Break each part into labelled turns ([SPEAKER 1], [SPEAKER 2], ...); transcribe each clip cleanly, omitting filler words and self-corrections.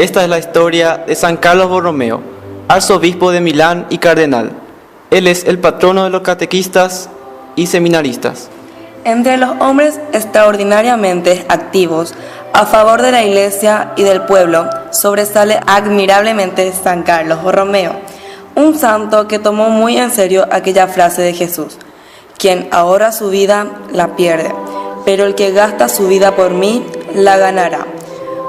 [SPEAKER 1] esta es la historia de San Carlos Borromeo, arzobispo de Milán y cardenal. Él es el patrono de los catequistas y seminaristas.
[SPEAKER 2] Entre los hombres extraordinariamente activos a favor de la Iglesia y del pueblo, sobresale admirablemente San Carlos Borromeo, un santo que tomó muy en serio aquella frase de Jesús: quien ahorra su vida la pierde, pero el que gasta su vida por mí la ganará.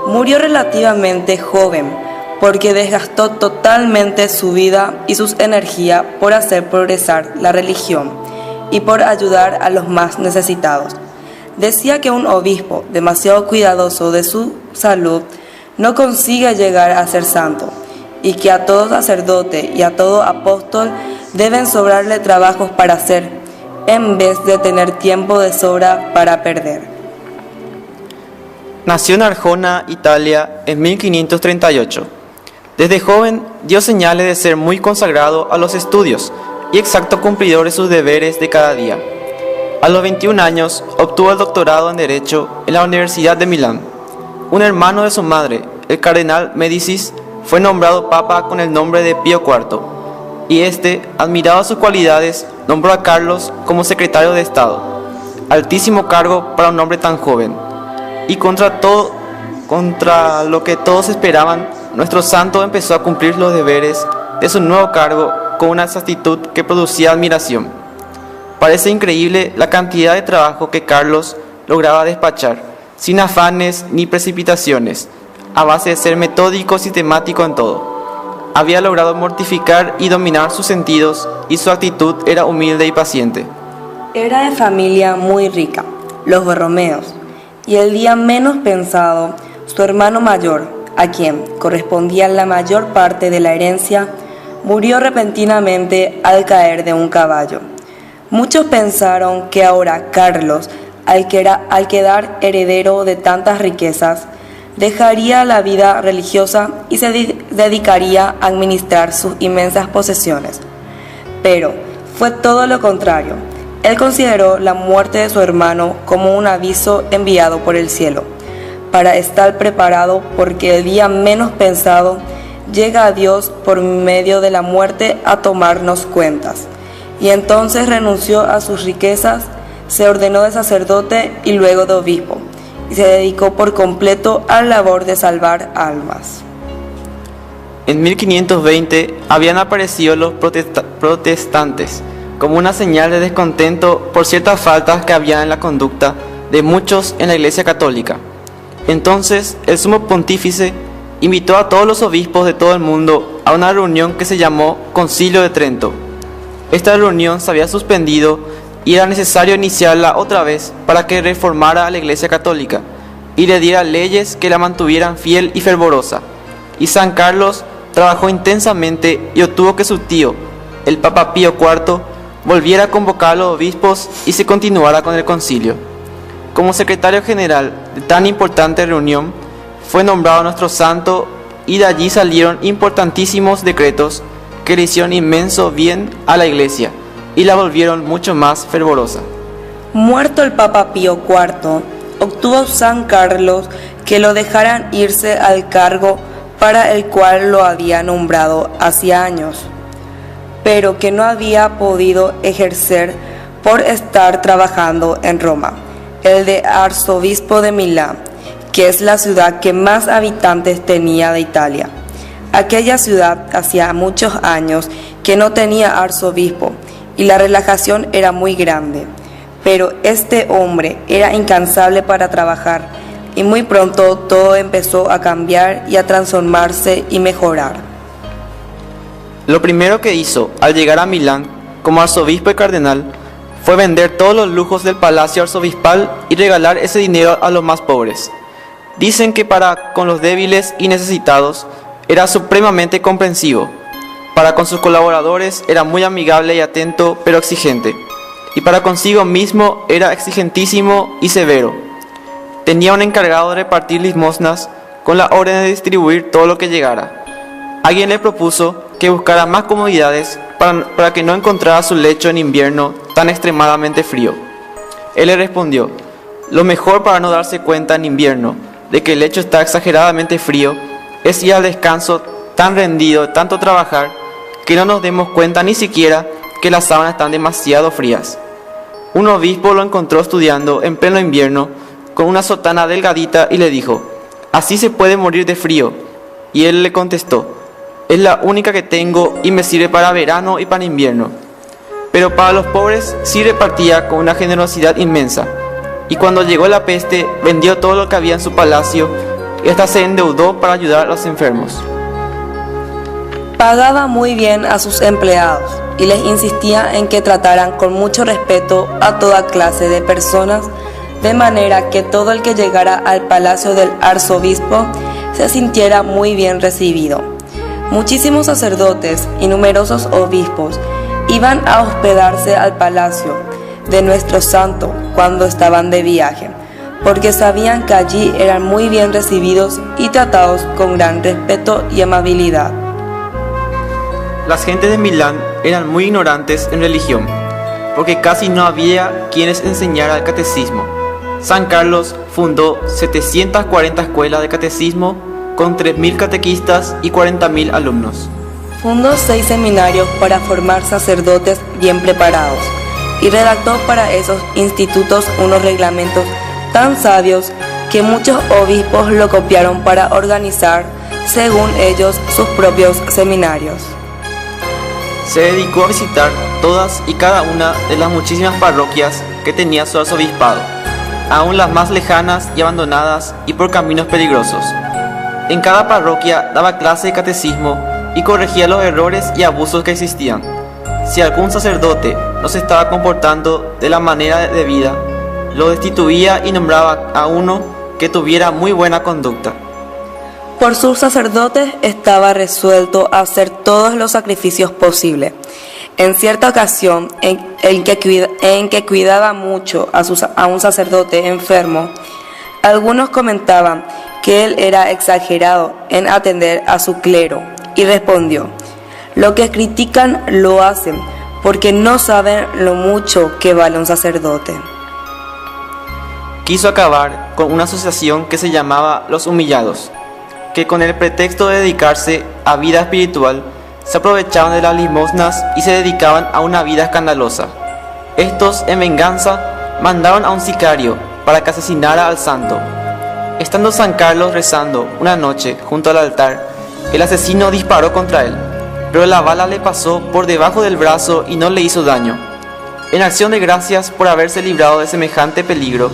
[SPEAKER 2] Murió relativamente joven, porque desgastó totalmente su vida y sus energías por hacer progresar la religión y por ayudar a los más necesitados. Decía que un obispo demasiado cuidadoso de su salud no consigue llegar a ser santo, y que a todo sacerdote y a todo apóstol deben sobrarle trabajos para hacer, en vez de tener tiempo de sobra para perder.
[SPEAKER 1] Nació en Arjona, Italia, en 1538. Desde joven dio señales de ser muy consagrado a los estudios y exacto cumplidor de sus deberes de cada día. A los 21 años obtuvo el doctorado en Derecho en la Universidad de Milán. Un hermano de su madre, el cardenal Médicis, fue nombrado papa con el nombre de Pío IV, y este, admirado sus cualidades, nombró a Carlos como secretario de Estado, altísimo cargo para un hombre tan joven. Y contra lo que todos esperaban, nuestro santo empezó a cumplir los deberes de su nuevo cargo con una exactitud que producía admiración. Parece increíble la cantidad de trabajo que Carlos lograba despachar, sin afanes ni precipitaciones, a base de ser metódico y sistemático en todo. Había logrado mortificar y dominar sus sentidos, y su actitud era humilde y paciente.
[SPEAKER 2] Era de familia muy rica, los Borromeos, y el día menos pensado, su hermano mayor, a quien correspondía la mayor parte de la herencia, murió repentinamente al caer de un caballo. Muchos pensaron que ahora Carlos, al quedar heredero de tantas riquezas, dejaría la vida religiosa y se dedicaría a administrar sus inmensas posesiones. Pero fue todo lo contrario. Él consideró la muerte de su hermano como un aviso enviado por el cielo, para estar preparado porque el día menos pensado llega a Dios por medio de la muerte a tomarnos cuentas. Y entonces renunció a sus riquezas, se ordenó de sacerdote y luego de obispo, y se dedicó por completo a la labor de salvar almas.
[SPEAKER 1] En 1520 habían aparecido los protestantes como una señal de descontento por ciertas faltas que había en la conducta de muchos en la Iglesia Católica. Entonces el sumo pontífice invitó a todos los obispos de todo el mundo a una reunión que se llamó Concilio de Trento. Esta reunión se había suspendido y era necesario iniciarla otra vez para que reformara a la Iglesia Católica y le diera leyes que la mantuvieran fiel y fervorosa. Y San Carlos trabajó intensamente y obtuvo que su tío, el Papa Pío IV, volviera a convocar a los obispos y se continuara con el concilio. Como secretario general de tan importante reunión, fue nombrado nuestro santo, y de allí salieron importantísimos decretos que le hicieron inmenso bien a la Iglesia y la volvieron mucho más fervorosa.
[SPEAKER 2] Muerto el Papa Pío IV, obtuvo San Carlos que lo dejaran irse al cargo para el cual lo había nombrado hacía años, pero que no había podido ejercer por estar trabajando en Roma, el de arzobispo de Milán, que es la ciudad que más habitantes tenía de Italia. Aquella ciudad hacía muchos años que no tenía arzobispo y la relajación era muy grande, pero este hombre era incansable para trabajar y muy pronto todo empezó a cambiar y a transformarse y mejorar.
[SPEAKER 1] Lo primero que hizo al llegar a Milán como arzobispo y cardenal fue vender todos los lujos del palacio arzobispal y regalar ese dinero a los más pobres. Dicen que para con los débiles y necesitados era supremamente comprensivo. Para con sus colaboradores era muy amigable y atento, pero exigente. Y para consigo mismo era exigentísimo y severo. Tenía un encargado de repartir limosnas con la orden de distribuir todo lo que llegara. Alguien le propuso que buscara más comodidades para que no encontrara su lecho en invierno tan extremadamente frío. Él le respondió: lo mejor para no darse cuenta en invierno de que el lecho está exageradamente frío es ir al descanso tan rendido de tanto trabajar que no nos demos cuenta ni siquiera que las sábanas están demasiado frías. Un obispo lo encontró estudiando en pleno invierno con una sotana delgadita y le dijo: «Así se puede morir de frío». Y él le contestó: «Es la única que tengo y me sirve para verano y para invierno». Pero para los pobres sí repartía con una generosidad inmensa. Y cuando llegó la peste, vendió todo lo que había en su palacio y hasta se endeudó para ayudar a los enfermos.
[SPEAKER 2] Pagaba muy bien a sus empleados y les insistía en que trataran con mucho respeto a toda clase de personas, de manera que todo el que llegara al palacio del arzobispo se sintiera muy bien recibido. Muchísimos sacerdotes y numerosos obispos iban a hospedarse al palacio de nuestro santo cuando estaban de viaje, porque sabían que allí eran muy bien recibidos y tratados con gran respeto y amabilidad.
[SPEAKER 1] Las gentes de Milán eran muy ignorantes en religión, porque casi no había quienes enseñara el catecismo. San Carlos fundó 740 escuelas de catecismo con 3.000 catequistas y 40.000 alumnos.
[SPEAKER 2] Fundó 6 seminarios para formar sacerdotes bien preparados y redactó para esos institutos unos reglamentos tan sabios que muchos obispos lo copiaron para organizar, según ellos, sus propios seminarios.
[SPEAKER 1] Se dedicó a visitar todas y cada una de las muchísimas parroquias que tenía su arzobispado, aún las más lejanas y abandonadas y por caminos peligrosos. En cada parroquia daba clase de catecismo y corregía los errores y abusos que existían. Si algún sacerdote no se estaba comportando de la manera debida, lo destituía y nombraba a uno que tuviera muy buena conducta.
[SPEAKER 2] Por sus sacerdotes estaba resuelto a hacer todos los sacrificios posibles. En cierta ocasión, en que cuidaba mucho a un sacerdote enfermo, algunos comentaban que él era exagerado en atender a su clero, y respondió: «Lo que critican lo hacen porque no saben lo mucho que vale un sacerdote».
[SPEAKER 1] Quiso acabar con una asociación que se llamaba Los Humillados, que con el pretexto de dedicarse a vida espiritual se aprovechaban de las limosnas y se dedicaban a una vida escandalosa. Estos, en venganza, mandaron a un sicario para que asesinara al santo. Estando San Carlos rezando una noche junto al altar, el asesino disparó contra él, pero la bala le pasó por debajo del brazo y no le hizo daño. En acción de gracias por haberse librado de semejante peligro,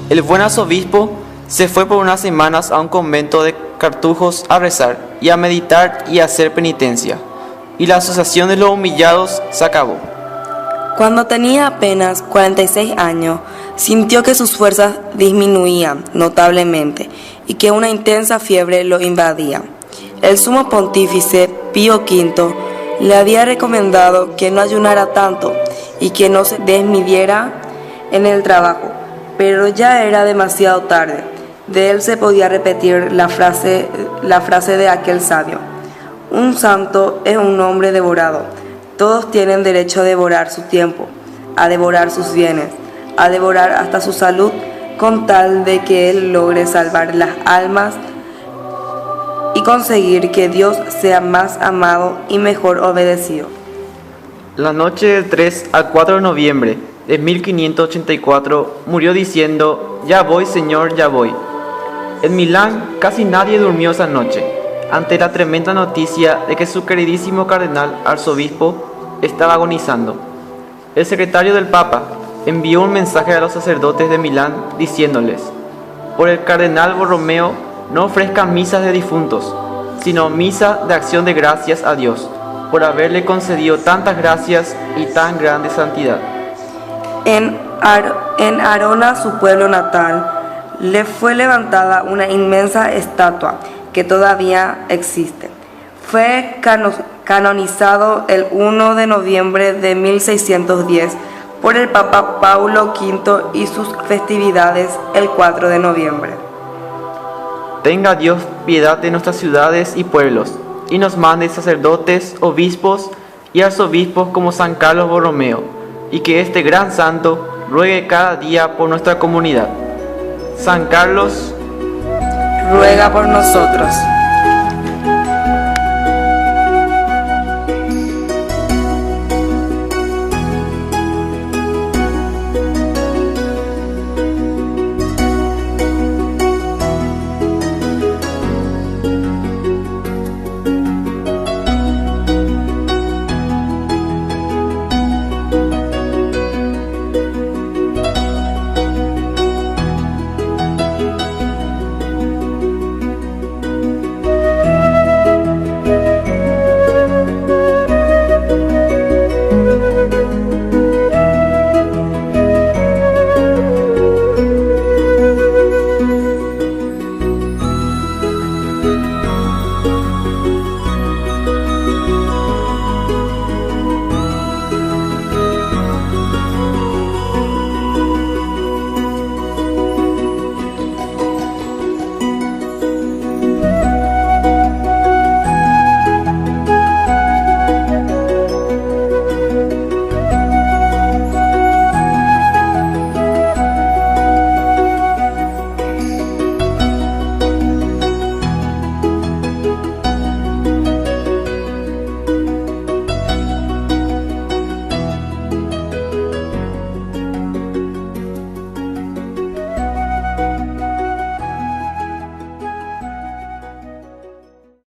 [SPEAKER 1] el buen arzobispo se fue por unas semanas a un convento de cartujos a rezar y a meditar y a hacer penitencia, y la asociación de los humillados se acabó.
[SPEAKER 2] Cuando tenía apenas 46 años, sintió que sus fuerzas disminuían notablemente y que una intensa fiebre lo invadía. El sumo pontífice Pío V le había recomendado que no ayunara tanto y que no se desmidiera en el trabajo, pero ya era demasiado tarde. De él se podía repetir la frase de aquel sabio: «Un santo es un hombre devorado. Todos tienen derecho a devorar su tiempo, a devorar sus bienes, a devorar hasta su salud, con tal de que él logre salvar las almas y conseguir que Dios sea más amado y mejor obedecido».
[SPEAKER 1] La noche del 3 al 4 de noviembre de 1584 murió diciendo: «Ya voy, Señor, ya voy». En Milán casi nadie durmió esa noche, ante la tremenda noticia de que su queridísimo cardenal arzobispo estaba agonizando. El secretario del Papa envió un mensaje a los sacerdotes de Milán diciéndoles: «Por el cardenal Borromeo no ofrezcan misas de difuntos, sino misa de acción de gracias a Dios, por haberle concedido tantas gracias y tan grande santidad».
[SPEAKER 2] En Arona, su pueblo natal, le fue levantada una inmensa estatua que todavía existe. Fue canonizado el 1 de noviembre de 1610 por el Papa Paulo V y sus festividades el 4 de noviembre.
[SPEAKER 1] Tenga Dios piedad de nuestras ciudades y pueblos, y nos mande sacerdotes, obispos y arzobispos como San Carlos Borromeo, y que este gran santo ruegue cada día por nuestra comunidad. San Carlos,
[SPEAKER 2] ruega por nosotros.